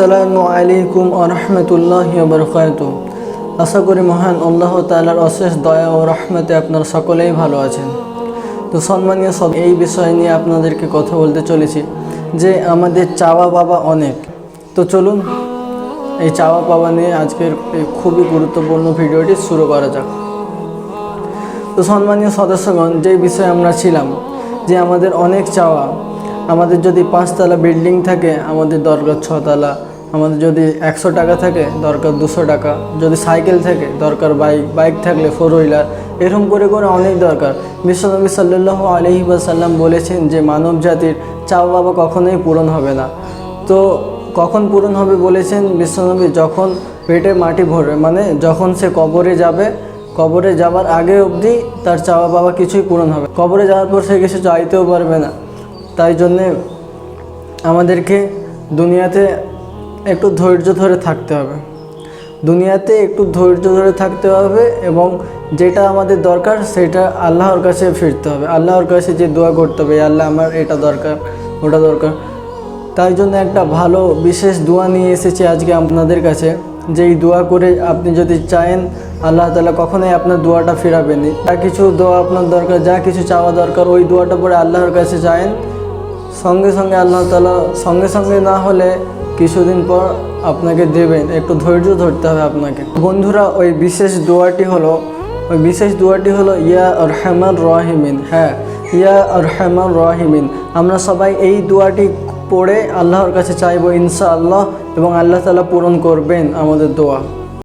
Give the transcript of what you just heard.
আসসালামু আলাইকুম ওয়া রাহমাতুল্লাহি ওয়া বারাকাতুহু। আশা করি মহান আল্লাহ তাআলার অশেষ দয়া ও রহমতে আপনারা সকলেই ভালো আছেন। তো সম্মানীয় সব, এই বিষয় নিয়ে আপনাদেরকে কথা বলতে চলেছি যে আমাদের চাওয়া পাওয়া অনেক। তো চলুন এই চাওয়া পাওয়া নিয়ে আজকের এই খুবই গুরুত্বপূর্ণ ভিডিওটি শুরু করা যাক। তো সম্মানীয় সদস্যগণ, যেই বিষয়ে আমরা ছিলাম যে আমাদের অনেক চাওয়া, আমাদের যদি 5 তলা বিল্ডিং থাকে আমাদের দরকার 6 তলা, আমাদের যদি 100 টাকা থাকে দরকার 200 টাকা, যদি সাইকেল থাকে দরকার বাইক থাকলে 4 হুইলার, এরকম করে করে অনেক দরকার। বিশ্বনবী সাল্লাল্লাহু আলাইহি ওয়াসাল্লাম বলেছেন যে মানব জাতির চাওয়া পাওয়া কখনোই পূরণ হবে না। তো কখন পূরণ হবে বলেছেন বিশ্বনবী? যখন পেটে মাটি ভরবে, মানে যখন সে কবরে যাবে, কবরে যাবার আগে অবধি তার চাওয়া পাওয়া কিছুই পূরণ হবে। কবরে যাওয়ার পর সে কিছু চাইতেও পারবে না। তাই জন্যে আমাদেরকে দুনিয়াতে একটু ধৈর্য ধরে থাকতে হবে, এবং যেটা আমাদের দরকার সেটা আল্লাহর কাছে ফিরতে হবে, আল্লাহর কাছে যে দোয়া করতে হবে, আল্লাহ আমার এটা দরকার ওটা দরকার। তাই জন্য একটা ভালো বিশেষ দোয়া নিয়ে এসেছি আজকে আপনাদের কাছে, যেই দোয়া করে আপনি যদি চায়েন আল্লাহ তাআলা কখনোই আপনার দোয়াটা ফেরাবেনি। যা কিছু দোয়া আপনার দরকার, যা কিছু চাওয়া দরকার, ওই দোয়াটা পরে আল্লাহর কাছে চায়েন, সঙ্গে সঙ্গে আল্লাহ তাআলা, সঙ্গে না হলে কিছুদিন পর আপনাকে দেবেন। একটু ধৈর্য ধরতে হবে আপনাকে। বন্ধুরা, ওই বিশেষ দোয়াটি হলো ইয়া আরহামার রাহিমিন। হ্যাঁ, ইয়া আরহামার রাহিমিন। আমরা সবাই এই দোয়াটি পড়ে আল্লাহর কাছে চাইবো ইনশাআল্লাহ, এবং আল্লাহ তাআলা পূরণ করবেন আমাদের দোয়া।